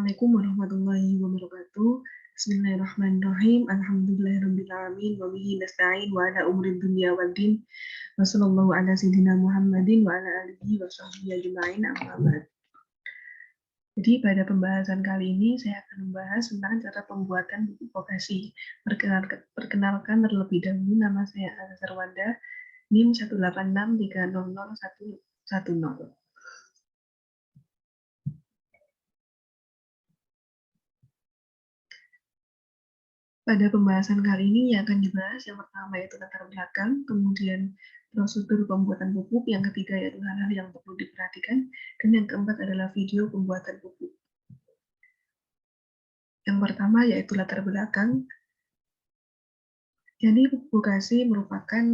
Assalamualaikum warahmatullahi wabarakatuh. Bismillahirrahmanirrahim. Alhamdulillahirrahmanirrahim. Wa bihi nasta'in wa ala umri dunya wal din. Wa sallallahu ala sayyidina Muhammadin wa ala alihi wa sahbihi ajma'in. Amma ba'd. Jadi pada pembahasan kali ini saya akan membahas tentang cara pembuatan buku vokasi. Perkenalkan terlebih dahulu, nama saya Azhar Wanda, NIM 186300110. Pada pembahasan kali ini yang akan dibahas yang pertama yaitu latar belakang, kemudian prosedur pembuatan pupuk, yang ketiga yaitu hal-hal yang perlu diperhatikan, dan yang keempat adalah video pembuatan pupuk. Yang pertama yaitu latar belakang. Jadi pupuk vokasi merupakan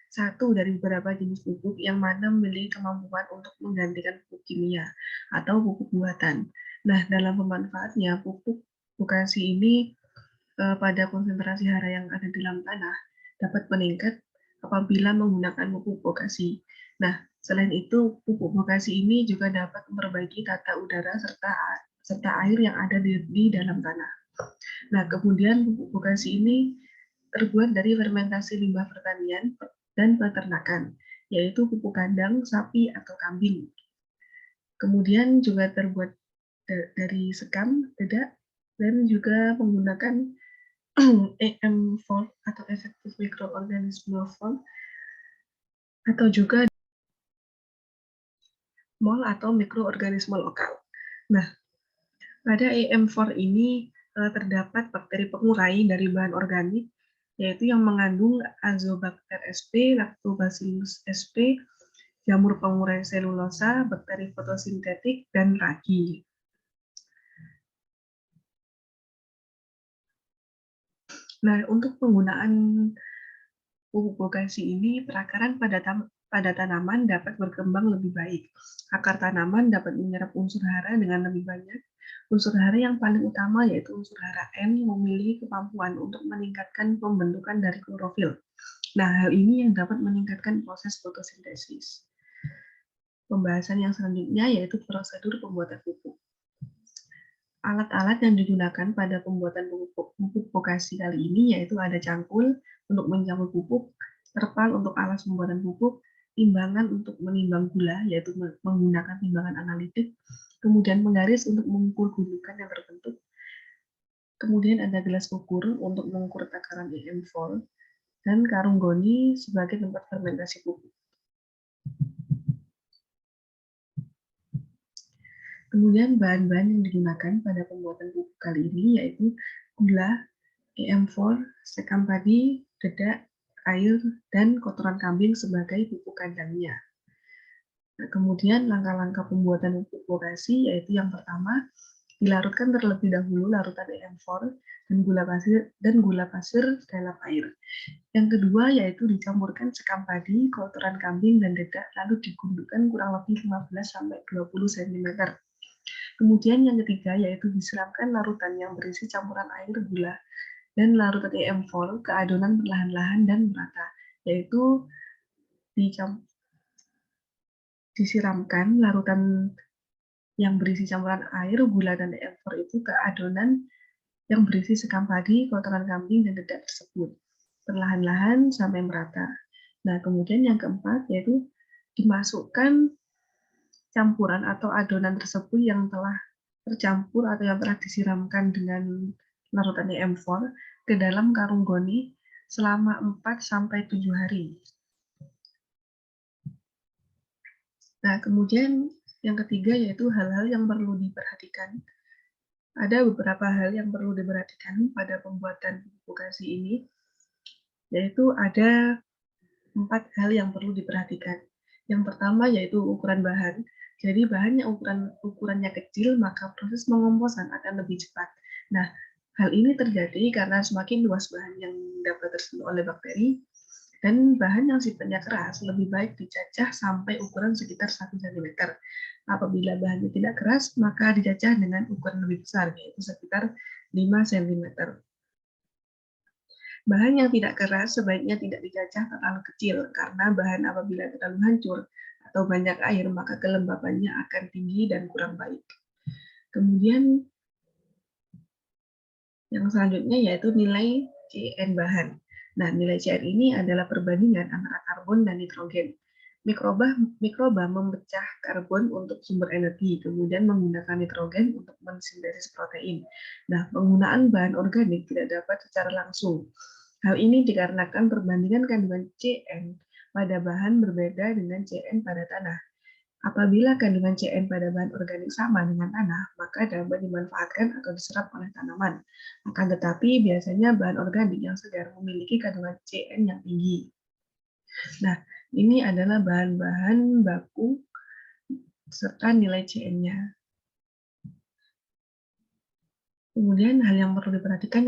satu dari beberapa jenis pupuk yang mana memiliki kemampuan untuk menggantikan pupuk kimia atau pupuk buatan. Nah, dalam pemanfaatnya, pupuk vokasi ini pada konsentrasi hara yang ada di dalam tanah dapat meningkat apabila menggunakan pupuk vokasi. Nah, selain itu, pupuk vokasi ini juga dapat memperbaiki tata udara serta air yang ada di dalam tanah. Nah, kemudian pupuk vokasi ini terbuat dari fermentasi limbah pertanian dan peternakan, yaitu pupuk kandang, sapi, atau kambing. Kemudian juga terbuat dari sekam, dedak, dan juga menggunakan EM4 atau Effective Microorganism Form, atau juga MOL atau mikroorganisme lokal. Nah, pada EM4 ini terdapat bakteri pengurai dari bahan organik, yaitu yang mengandung Azobacter sp, Lactobacillus sp, jamur pengurai selulosa, bakteri fotosintetik, dan ragi. Nah, untuk penggunaan pupuk vokasi ini, perakaran pada tanaman dapat berkembang lebih baik. Akar tanaman dapat menyerap unsur hara dengan lebih banyak. Unsur hara yang paling utama yaitu unsur hara N yang memiliki kemampuan untuk meningkatkan pembentukan dari klorofil. Nah, hal ini yang dapat meningkatkan proses fotosintesis. Pembahasan yang selanjutnya yaitu prosedur pembuatan pupuk. Alat-alat yang digunakan pada pembuatan pupuk vokasi kali ini yaitu ada cangkul untuk mencampur pupuk, terpal untuk alas pembuatan pupuk, timbangan untuk menimbang gula yaitu menggunakan timbangan analitik, kemudian penggaris untuk mengukur gundukan yang terbentuk, kemudian ada gelas ukur untuk mengukur takaran EM4, dan karung goni sebagai tempat fermentasi pupuk. Kemudian bahan-bahan yang digunakan pada pembuatan pupuk kali ini yaitu gula, EM4, sekam padi, dedak, air, dan kotoran kambing sebagai pupuk kandangnya. Nah, kemudian langkah-langkah pembuatan pupuk vokasi yaitu yang pertama, dilarutkan terlebih dahulu larutan EM4 dan gula pasir dalam air. Yang kedua yaitu dicampurkan sekam padi, kotoran kambing, dan dedak lalu digundukkan kurang lebih 15-20 cm. Kemudian yang ketiga yaitu disiramkan larutan yang berisi campuran air, gula, dan larutan EM4 ke adonan perlahan-lahan dan merata, yaitu disiramkan larutan yang berisi campuran air, gula, dan EM4 itu ke adonan yang berisi sekam padi, kotoran kambing, dan dedak tersebut, perlahan-lahan sampai merata. Nah, kemudian yang keempat yaitu dimasukkan campuran atau adonan tersebut yang telah tercampur atau yang telah disiramkan dengan larutan EM4 ke dalam karung goni selama 4-7 hari. Nah, kemudian yang ketiga yaitu hal-hal yang perlu diperhatikan. Ada beberapa hal yang perlu diperhatikan pada pembuatan pupuk vokasi ini, yaitu ada 4 hal yang perlu diperhatikan. Yang pertama yaitu ukuran bahan. Jadi bahan yang ukurannya kecil, maka proses pengomposan akan lebih cepat. Nah, hal ini terjadi karena semakin luas bahan yang dapat tersentuh oleh bakteri, dan bahan yang sifatnya keras lebih baik dicacah sampai ukuran sekitar 1 cm. Apabila bahannya tidak keras, maka dicacah dengan ukuran lebih besar, yaitu sekitar 5 cm. Bahan yang tidak keras sebaiknya tidak dicacah terlalu kecil, karena bahan apabila terlalu hancur atau banyak air, maka kelembabannya akan tinggi dan kurang baik. Kemudian Yang selanjutnya yaitu nilai CN bahan. Nah, nilai CN ini adalah perbandingan antara karbon dan nitrogen. Mikroba memecah karbon untuk sumber energi, kemudian menggunakan nitrogen untuk mensintesis protein. Nah, penggunaan bahan organik tidak dapat secara langsung. Hal ini dikarenakan perbandingan kandungan CN pada bahan berbeda dengan CN pada tanah. Apabila kandungan CN pada bahan organik sama dengan tanah, maka dapat dimanfaatkan atau diserap oleh tanaman. Akan tetapi, biasanya bahan organik yang segar memiliki kandungan CN yang tinggi. Nah, ini adalah bahan-bahan baku serta nilai CN-nya. Kemudian hal yang perlu diperhatikan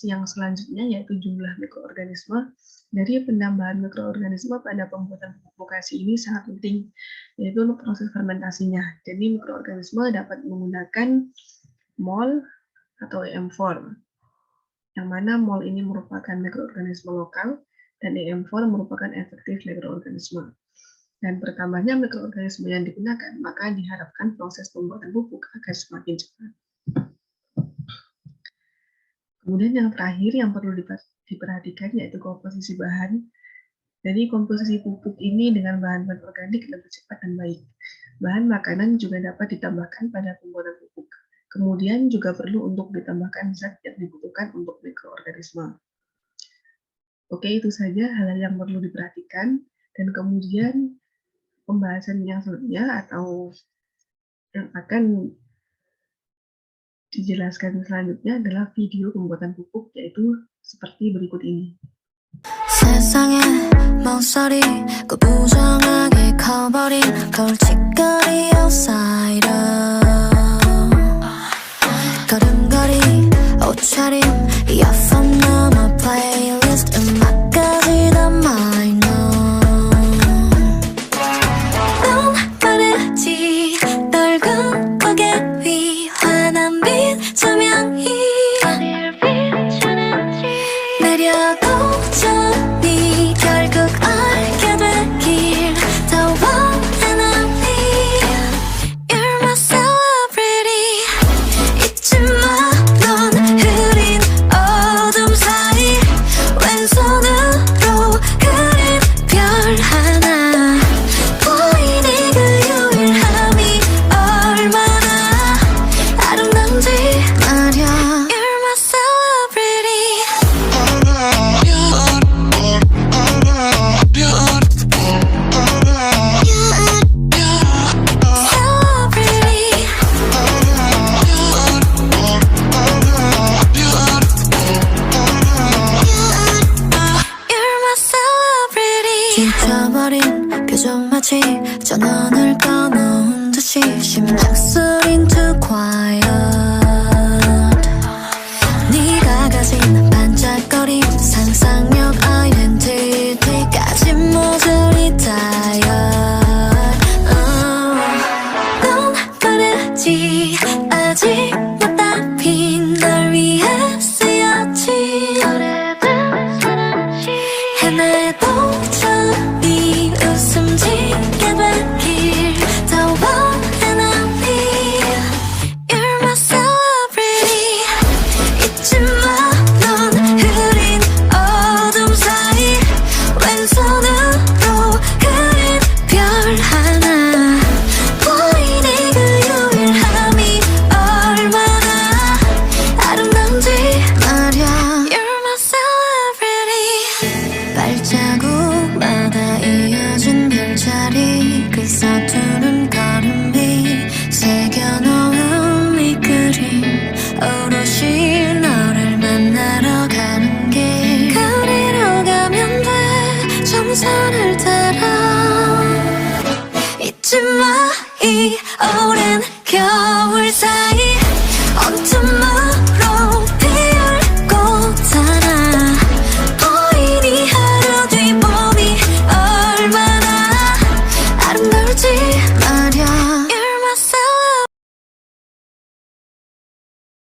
yang selanjutnya yaitu jumlah mikroorganisme. Dari penambahan mikroorganisme pada pembuatan pupuk vokasi ini sangat penting, yaitu untuk proses fermentasinya. Jadi mikroorganisme dapat menggunakan mol atau EM4, yang mana mol ini merupakan mikroorganisme lokal dan EM4 merupakan efektif mikroorganisme. Dan bertambahnya mikroorganisme yang digunakan, maka diharapkan proses pembuatan pupuk akan semakin cepat. Kemudian yang terakhir yang perlu diperhatikan yaitu komposisi bahan. Jadi komposisi pupuk ini dengan bahan-bahan organik lebih cepat dan baik. Bahan makanan juga dapat ditambahkan pada pembuatan pupuk. Kemudian juga perlu untuk ditambahkan zat yang dibutuhkan untuk mikroorganisme. Oke, itu saja hal-hal yang perlu diperhatikan. Dan kemudian pembahasan yang selanjutnya atau yang akan dijelaskan selanjutnya adalah video pembuatan pupuk, yaitu seperti berikut ini. 세상에 멍소리 부정하게 커버린 골칫거리 outsider 걸음걸이 옷차림 이어폰 넘어 playlist 음악까지 다 minor 넌 빠르지 널 꿈꾸게 위 환한 빛 조명이 내려도 전이 결국 알게 될 길 더 원한 언니 You're my celebrity 잊지 마 넌 흐린 어둠 사이 왼손으로 그린 별 하나 보이니 그 유일함이 얼마나 아름다운지 말야 You're my celebrity 지쳐버린 표정 마치 전원을 꺼놓은 듯이 심장 소린 too quiet 네가 가진 반짝거림 상상력 아이덴티티까지 모조리 tired 넌 빠르지 아직 못다 핀 널 위해 쓰였지 오래된 사랑이 해내도 저이 웃음 짓게 될 길 더 원한 언니 You're my celebrity 잊지 마 넌 흐린 어둠 사이 왼손으로 그린 별 하나 보이니 그 유일함이 얼마나 아름다운지 말야 You're my celebrity 발자국마다 이어진 별자리 그 서투른 걸음이 새겨놓은 이 그림 오롯이 너를 만나러 가는 길 거리로 가면 돼 정선을 따라 잊지 마 이 오랜 겨울 사이